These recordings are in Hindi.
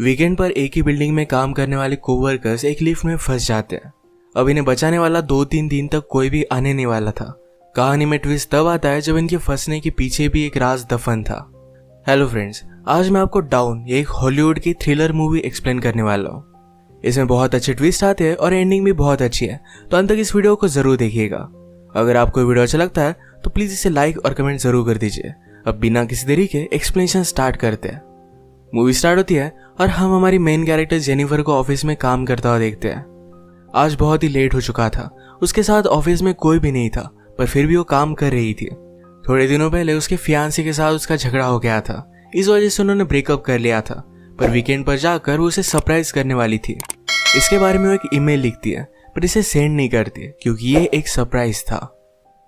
वीकेंड पर एक ही बिल्डिंग में काम करने वाले कोवर्कर्स एक लिफ्ट में फंस जाते हैं। अब इन्हें बचाने वाला 2-3 दिन तक कोई भी आने नहीं वाला था। कहानी में ट्विस्ट तब आता है जब इनके फंसने के पीछे भी एक राज दफन था। हेलो फ्रेंड्स, आज मैं आपको डाउन ये एक हॉलीवुड की थ्रिलर मूवी एक्सप्लेन करने वाला हूँ। इसमें बहुत अच्छे ट्विस्ट आते हैं और एंडिंग भी बहुत अच्छी है, तो अंत तक इस वीडियो को जरूर देखिएगा। अगर आपको वीडियो अच्छा लगता है तो प्लीज इसे लाइक और कमेंट जरूर कर दीजिए। अब बिना किसी देरी के एक्सप्लेनेशन स्टार्ट करते हैं। मूवी स्टार्ट होती है और हम हमारी मेन कैरेक्टर जेनिफर को ऑफिस में काम करता हुआ देखते हैं। आज बहुत ही लेट हो चुका था। उसके साथ ऑफिस में कोई भी नहीं था, पर फिर भी वो काम कर रही थी। थोड़े दिनों पहले उसके फियांसे के साथ उसका झगड़ा हो गया था, इस वजह से उन्होंने ब्रेकअप कर लिया था। पर वीकेंड पर जाकर वो उसे सरप्राइज करने वाली थी। इसके बारे में वो एक ईमेल लिखती है, पर इसे सेंड नहीं करती क्योंकि ये एक सरप्राइज था।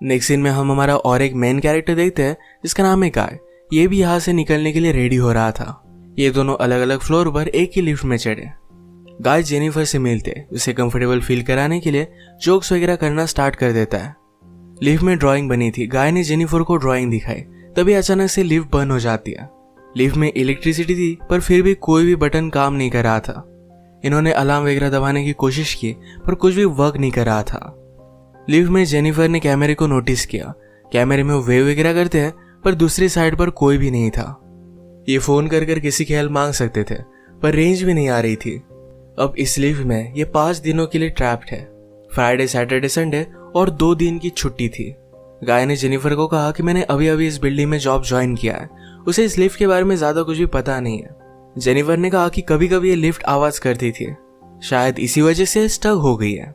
नेक्स्ट सीन में हम हमारा और एक मेन कैरेक्टर देखते हैं जिसका नाम है गाय। ये भी यहाँ से निकलने के लिए रेडी हो रहा था। ये दोनों अलग अलग फ्लोर पर एक ही लिफ्ट में चढ़े। गाय जेनिफर से मिलते उसे कंफर्टेबल फील कराने के लिए जोक्स वगैरह करना स्टार्ट कर देता है। लिफ्ट में ड्राइंग बनी थी। गाय ने जेनिफर को ड्राइंग दिखाई, तभी अचानक से लिफ्ट बंद हो जाती है। लिफ्ट में इलेक्ट्रिसिटी थी, पर फिर भी कोई भी बटन काम नहीं कर रहा था। इन्होंने अलार्म वगैरह दबाने की कोशिश की, पर कुछ भी वर्क नहीं कर रहा था। लिफ्ट में जेनिफर ने कैमरे को नोटिस किया। कैमरे में वो वेव वगैरह करते हैं, पर दूसरी साइड पर कोई भी नहीं था। ये फोन कर किसी की हेल्प मांग सकते थे, पर रेंज भी नहीं आ रही थी। अब इस लिफ्ट में ये 5 दिनों के लिए ट्रैप्ड है। फ्राइडे, सैटरडे, संडे और 2 दिन की छुट्टी थी। गाय ने जेनिफर को कहा कि मैंने अभी अभी इस बिल्डिंग में जॉब ज्वाइन किया है, उसे इस लिफ्ट के बारे में ज्यादा कुछ भी पता नहीं है। जेनिफर ने कहा कि कभी कभी ये लिफ्ट आवाज करती थी, शायद इसी वजह से स्टक हो गई है।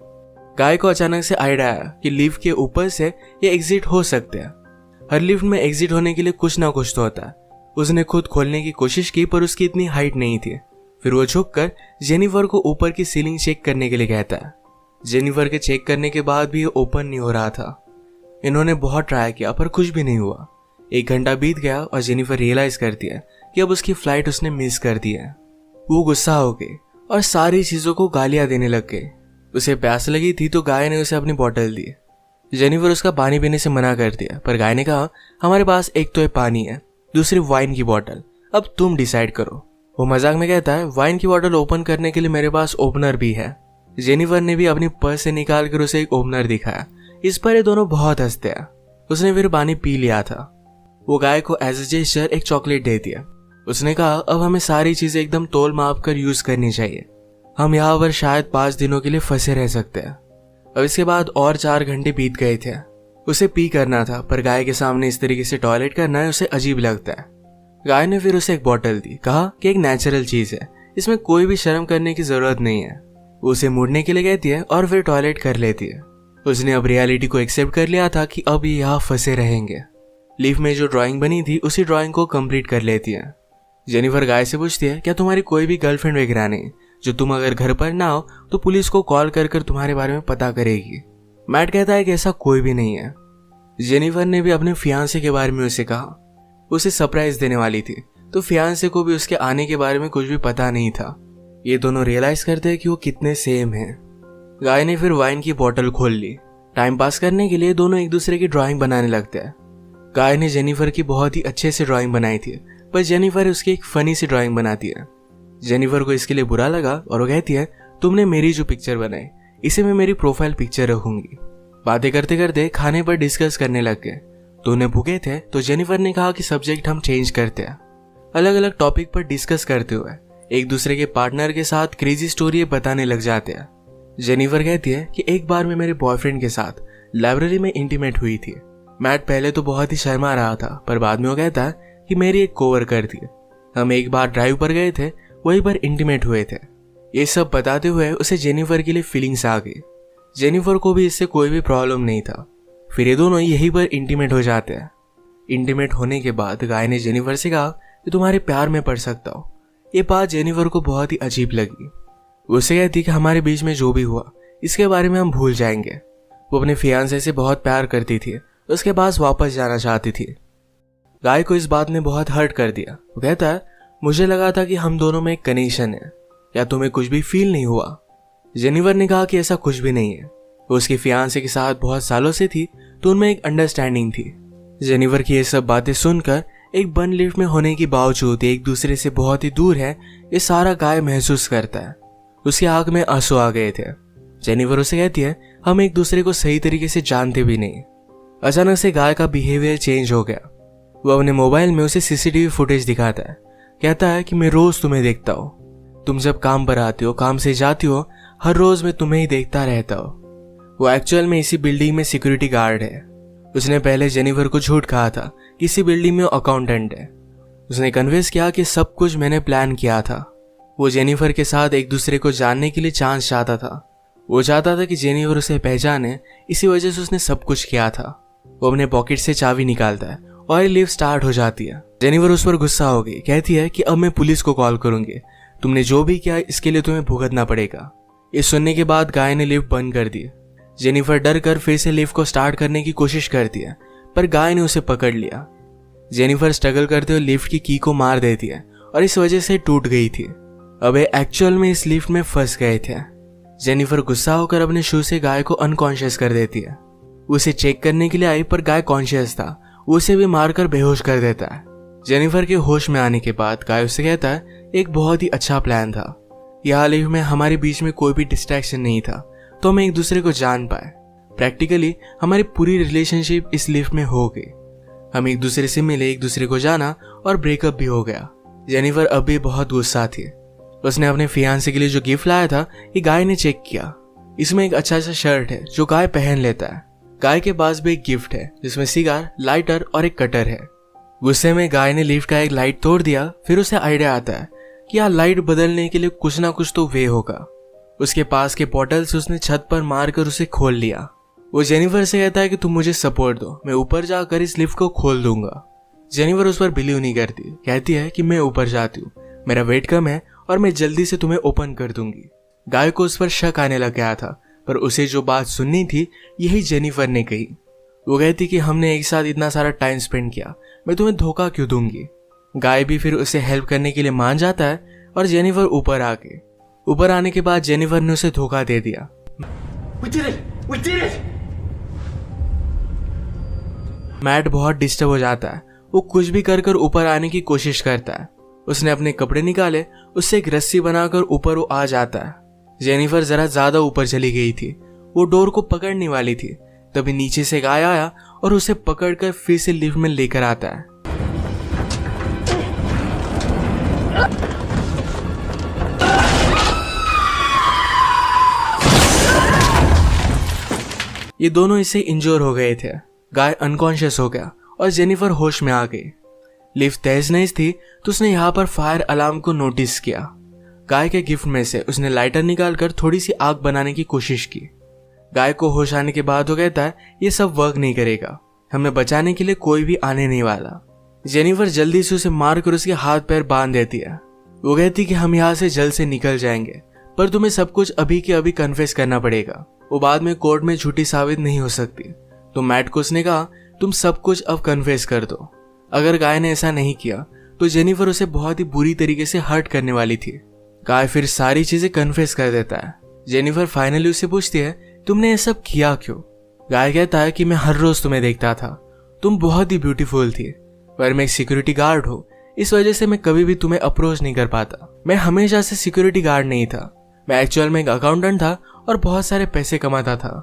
गाय को अचानक से आइडिया आया कि लिफ्ट के ऊपर से ये एग्जिट हो सकते हैं। हर लिफ्ट में एग्जिट होने के लिए कुछ ना कुछ तो होता है। उसने खुद खोलने की कोशिश की, पर उसकी इतनी हाइट नहीं थी। फिर वो झुककर जेनिफर को ऊपर की सीलिंग चेक करने के लिए कहता है। जेनिफर के चेक करने के बाद भी ये ओपन नहीं हो रहा था। इन्होंने बहुत ट्राई किया, पर कुछ भी नहीं हुआ। 1 घंटा बीत गया और जेनिफर रियलाइज करती है कि अब उसकी फ्लाइट उसने मिस कर दी है। वो गुस्सा हो गई और सारी चीजों को गालियां देने लग गई। उसे प्यास लगी थी तो गाय ने उसे अपनी बोतल दी। जेनिफर उसका पानी पीने से मना कर दिया, पर गाय ने कहा हमारे पास एक तो पानी है, दूसरी वाइन की बोतल, अब तुम डिसाइड करो। वो मजाक में कहता है वाइन की बोतल ओपन करने के लिए मेरे पास ओपनर भी है। जेनिफर ने भी अपनी पर्स से निकाल कर उसे एक ओपनर दिखाया। इस पर ये दोनों बहुत हंसते हैं। उसने फिर पानी पी लिया था। वो गाय को एज ए जेस्चर एक चॉकलेट दे दिया। उसने कहा अब हमें सारी चीजें एकदम तोल माप कर यूज करनी चाहिए। हम यहाँ पर शायद 5 दिनों के लिए फंसे रह सकते हैं। अब इसके बाद और 4 घंटे बीत गए थे। उसे पी करना था, पर गाय के सामने इस तरीके से टॉयलेट करना है उसे अजीब लगता है। गाय ने फिर उसे एक बोतल दी, कहा कि एक नेचुरल चीज है, इसमें कोई भी शर्म करने की जरूरत नहीं है। वो उसे मुड़ने के लिए कहती है और फिर टॉयलेट कर लेती है। उसने अब रियलिटी को एक्सेप्ट कर लिया था कि अब ये यहाँ फंसे रहेंगे। लिफ्ट में जो ड्राइंग बनी थी उसी ड्राइंग को कंप्लीट कर लेती है। जेनिफर गाय से पूछती है क्या तुम्हारी कोई भी गर्लफ्रेंड वगैरह नहीं, जो तुम अगर घर पर ना हो तो पुलिस को कॉल कर तुम्हारे बारे में पता करेगी। मैट कहता है कि ऐसा कोई भी नहीं है। जेनिफर ने भी अपने फियांसे के बारे में उसे कहा। उसे सरप्राइज देने वाली थी, तो फियांसे को भी उसके आने के बारे में कुछ भी पता नहीं था। ये दोनों रियलाइज करते हैं कि वो कितने सेम हैं। गाय ने फिर वाइन की बोतल खोल ली। टाइम पास करने के लिए दोनों एक दूसरे की ड्राइंग बनाने लगते हैं। गाय ने जेनिफर की बहुत ही अच्छे से ड्राइंग बनाई थी, पर जेनिफर उसकी एक फनी सी ड्राइंग बनाती है। जेनिफर को इसके लिए बुरा लगा और वो कहती है तुमने मेरी जो पिक्चर बनाई इसे मैं मेरी प्रोफाइल पिक्चर रखूंगी। बातें करते करते खाने पर डिस्कस करने लग गए। दोनों भूखे थे तो जेनिफर ने कहा कि सब्जेक्ट हम चेंज करते हैं। अलग अलग टॉपिक पर डिस्कस करते हुए एक दूसरे के पार्टनर के साथ क्रेजी स्टोरी बताने लग जाते हैं। जेनिफर कहती है कि एक बार मैं मेरे बॉयफ्रेंड के साथ लाइब्रेरी में इंटीमेट हुई थी। मैट पहले तो बहुत ही शर्मा रहा था, पर बाद में वो कहता है कि मेरी एक कोवर्कर थी। हम एक बार ड्राइव पर गए थे, वहीं पर इंटीमेट हुए थे। ये सब बताते हुए उसे जेनिफर के लिए फीलिंग्स आ गई। जेनिफर को भी इससे कोई भी प्रॉब्लम नहीं था। फिर ये दोनों यहीं पर इंटीमेट हो जाते हैं। इंटीमेट होने के बाद गाय ने जेनिफर से कहा कि तुम्हारे प्यार में पड़ सकता हो। ये बात जेनिफर को बहुत ही अजीब लगी। उसे कहती कि हमारे बीच में जो भी हुआ इसके बारे में हम भूल जाएंगे। वो अपने फियांसे से बहुत प्यार करती थी, उसके पास वापस जाना चाहती थी। गाय को इस बात ने बहुत हर्ट कर दिया। वो कहता है मुझे लगा था कि हम दोनों में एक कनेक्शन है, या तुम्हें कुछ भी फील नहीं हुआ? जेनिफर ने कहा कि ऐसा कुछ भी नहीं है। वो उसके फियांसे के साथ बहुत सालों से थी, तो उनमें एक अंडरस्टैंडिंग थी। जेनिफर की ये सब बातें सुनकर एक बंद लिफ्ट में होने के बावजूद एक दूसरे से बहुत ही दूर है, ये सारा गाय महसूस करता है। उसकी आंख में आंसू आ गए थे। जेनिफर उसे कहती है हम एक दूसरे को सही तरीके से जानते भी नहीं। अचानक से गाय का बिहेवियर चेंज हो गया। वो अपने मोबाइल में उसे सीसीटीवी फुटेज दिखाता है। कहता है कि मैं रोज तुम्हें देखता हूँ, तुम जब काम पर आती हो, काम से जाती हो, हर रोज मैं तुम्हें ही देखता रहता हूँ। वो एक्चुअल में इसी बिल्डिंग में सिक्योरिटी गार्ड है। उसने पहले जेनिफर को झूठ कहा था कि इसी बिल्डिंग में अकाउंटेंट है। उसने कन्विंस किया कि सब कुछ मैंने प्लान किया था। वो जेनिफर के साथ एक दूसरे को जानने के लिए चांस चाहता था। वो चाहता था कि जेनिफर उसे पहचाने, इसी वजह से उसने सब कुछ किया था। वो अपने पॉकेट से चाबी निकालता है और लिफ्ट स्टार्ट हो जाती है। जेनिफर उस पर गुस्सा हो गई, कहती है कि अब मैं पुलिस को कॉल करूंगी, तुमने जो भी किया इसके लिए तुम्हें भुगतना पड़ेगा। ये सुनने के बाद गाय ने लिफ्ट बंद कर दी। जेनिफर डर कर फिर से लिफ्ट को स्टार्ट करने की कोशिश करती है, पर गाय ने उसे पकड़ लिया। जेनिफर स्ट्रगल करते हुए लिफ्ट की की को मार देती है और इस वजह से टूट गई थी। अब एक्चुअल में इस लिफ्ट में फंस गए थे। जेनिफर गुस्सा होकर अपने शू से गाय को अनकॉन्शियस कर देती है। उसे चेक करने के लिए आई, पर गाय कॉन्शियस था। उसे भी मारकर बेहोश कर देता है। जेनिफर के होश में आने के बाद गाय उससे कहता है एक बहुत ही अच्छा प्लान था। यहाँ लिफ्ट में हमारे बीच में कोई भी डिस्ट्रैक्शन नहीं था, तो हम एक दूसरे को जान पाए। प्रैक्टिकली हमारी पूरी रिलेशनशिप इस लिफ्ट में हो गई। हम एक दूसरे से मिले, एक दूसरे को जाना और ब्रेकअप भी हो गया। जेनिफर अब भी बहुत गुस्सा थी। उसने अपने फियांसे के लिए जो गिफ्ट लाया था ये गाय ने चेक किया। इसमें एक अच्छा सा शर्ट है जो गाय पहन लेता है। गाय के पास भी एक गिफ्ट है जिसमें सिगार, लाइटर और एक कटर है। गुस्से में गाय ने लिफ्ट का एक लाइट तोड़ दिया। फिर उसे आइडिया आता है कि यहाँ लाइट बदलने के लिए कुछ ना कुछ तो वे होगा। उसके पास के पोर्टल से उसने छत पर मारकर उसे खोल लिया। वो जेनिफर से कहता है कि तुम मुझे सपोर्ट दो, मैं ऊपर जाकर इस लिफ्ट को खोल दूंगा। जेनिफर उस पर बिलीव नहीं करती, कहती है कि मैं ऊपर जाती हूँ, मेरा वेट कम है और मैं जल्दी से तुम्हें ओपन कर दूंगी। गाय को उस पर शक आने लग गया था, पर उसे जो बात सुननी थी यही जेनिफर ने कही। वो कहती कि हमने एक साथ इतना सारा टाइम स्पेंड किया, मैं तुम्हें धोखा क्यों दूंगी। गाय भी फिर उसे हेल्प करने के लिए मान जाता है और जेनिफर ऊपर आने के बाद जेनिफर ने उसे धोखा दे दिया। We did it! मैट बहुत डिस्टर्ब हो जाता है। वो कुछ भी कर कर ऊपर आने की कोशिश करता है। उसने अपने कपड़े निकाले, उससे एक रस्सी बनाकर ऊपर वो आ जाता है। जेनिफर जरा ज्यादा ऊपर चली गई थी। वो डोर को पकड़ने वाली थी, तभी नीचे से गाय आया और उसे पकड़कर फिर से लिफ्ट में लेकर आता है। ये दोनों इससे इंजोर हो गए थे। गाय अनकॉन्शियस हो गया और जेनिफर होश में आ गई। लिफ्ट तेज नहीं थी तो उसने यहाँ पर फायर अलार्म को नोटिस किया। गाय के गिफ्ट में से उसने लाइटर निकालकर थोड़ी सी आग बनाने की कोशिश की। गाय को होश आने के बाद वो कहता है ये सब वर्क नहीं करेगा, हमें बचाने के लिए कोई भी आने नहीं वाला। जेनिफर जल्दी से उसे मारकर उसके हाथ पैर बांध देती है। वो कहती कि हम यहाँ से जल्द से निकल जाएंगे, पर तुम्हें सब कुछ अभी के अभी कन्फेस करना पड़ेगा, वो बाद में कोर्ट में झूठी साबित नहीं हो सकती। तो मैट को उसने कहा तुम सब कुछ अब कन्फेस कर दो। अगर गाय ने ऐसा नहीं किया तो जेनिफर उसे बहुत ही बुरी तरीके से हर्ट करने वाली थी। गाय फिर सारी चीजें कन्फेस कर देता है। जेनिफर फाइनली उससे पूछती है तुमने ये सब किया क्यों। गाय कहता है कि मैं हर रोज तुम्हें देखता था, तुम बहुत ही ब्यूटीफुल थी, पर मैं एक सिक्योरिटी गार्ड हूँ, इस वजह से मैं कभी भी तुम्हें अप्रोच नहीं कर पाता। मैं हमेशा से सिक्योरिटी गार्ड नहीं था, मैं एक्चुअल में एक अकाउंटेंट था और बहुत सारे पैसे कमाता था।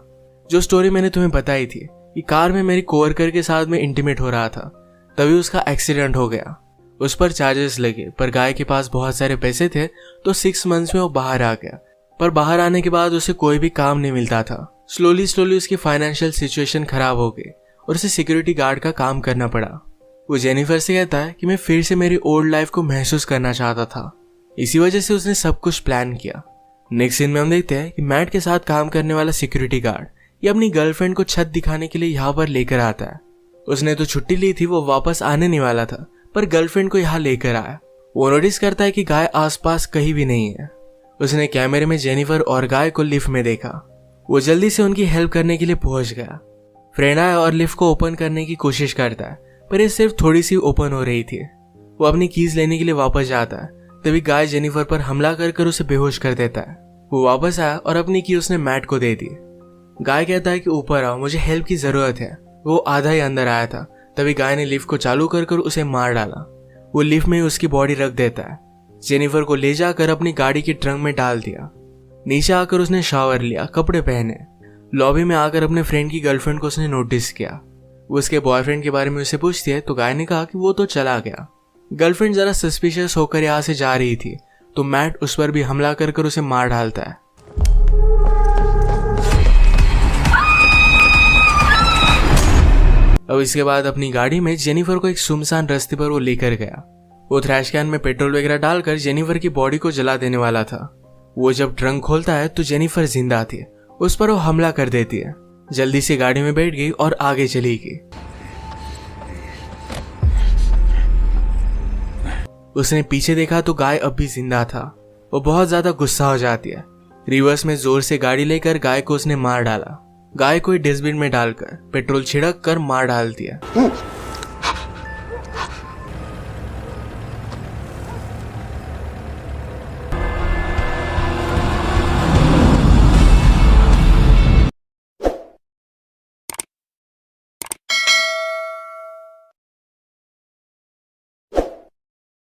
जो स्टोरी मैंने तुम्हें बताई थी कि कार में मेरी कोवर्कर के साथ में इंटीमेट हो रहा था, तभी उसका एक्सीडेंट हो गया। उस पर चार्जेस लगे, पर गाय के पास बहुत सारे पैसे थे तो 6 मंथ्स में वो बाहर आ गया। पर बाहर आने के बाद उसे कोई भी काम नहीं मिलता था। स्लोली उसकी फाइनेंशियल सिचुएशन खराब हो गई और उसे सिक्योरिटी गार्ड का काम करना पड़ा। वो जेनिफर से कहता है कि मैं फिर से मेरी ओल्ड लाइफ को महसूस करना चाहता था, इसी वजह से उसने सब कुछ प्लान किया। नेक्स्ट सीन में हम देखते हैं कि मैट के साथ काम करने वाला सिक्योरिटी गार्ड ये अपनी गर्लफ्रेंड को छत दिखाने के लिए यहाँ पर लेकर आता है। उसने तो छुट्टी ली थी, वो वापस आने नहीं वाला था, पर गर्लफ्रेंड को यहाँ लेकर आया। वो नोटिस करता है कि गाय आसपास कहीं भी नहीं है। उसने कैमरे में जेनिफर और गाय को लिफ्ट में देखा। वो जल्दी से उनकी हेल्प करने के लिए पहुंच गया। फ्रेंड आया और लिफ्ट को ओपन करने की कोशिश करता है, पर ये सिर्फ थोड़ी सी ओपन हो रही थी। वो अपनी कीज लेने के लिए वापस जाता है, तभी गाय जेनिफर पर हमला कर उसे बेहोश कर देता है। वो वापस आया और अपनी की उसने मैट को दे दी। गाय कहता है कि ऊपर आओ, मुझे हेल्प की जरूरत है। वो आधा ही अंदर आया था, तभी गाय ने लिफ्ट को चालू कर उसे मार डाला। वो लिफ्ट में उसकी बॉडी रख देता है। जेनिफर को ले जाकर अपनी गाड़ी के ट्रंक में डाल दिया। नीचे आकर उसने शावर लिया, कपड़े पहने। लॉबी में आकर अपने फ्रेंड की गर्लफ्रेंड को उसने नोटिस किया। वो उसके बॉयफ्रेंड के बारे में उसे पूछती है तो गाय ने कहा कि वो तो चला गया। गर्लफ्रेंड जरा सस्पिशियस होकर यहाँ से जा रही थी तो मैट उस पर भी हमला कर उसे मार डालता है। अब इसके बाद अपनी गाड़ी में जेनिफर को एक सुनसान रास्ते पर वो लेकर गया। वो थ्रैश कैन में पेट्रोल वगैरह डालकर जेनिफर की बॉडी को जला देने वाला था। वो जब ट्रंक खोलता है तो जेनिफर जिंदा थी। उस पर वो हमला कर देती है। जल्दी से गाड़ी में बैठ गई और आगे चली गई। उसने पीछे देखा तो गाय अब भी जिंदा था। वो बहुत ज्यादा गुस्सा हो जाती है। रिवर्स में जोर से गाड़ी लेकर गाय को उसने मार डाला। गाय को डस्टबिन में डालकर पेट्रोल छिड़क कर मार डालती है।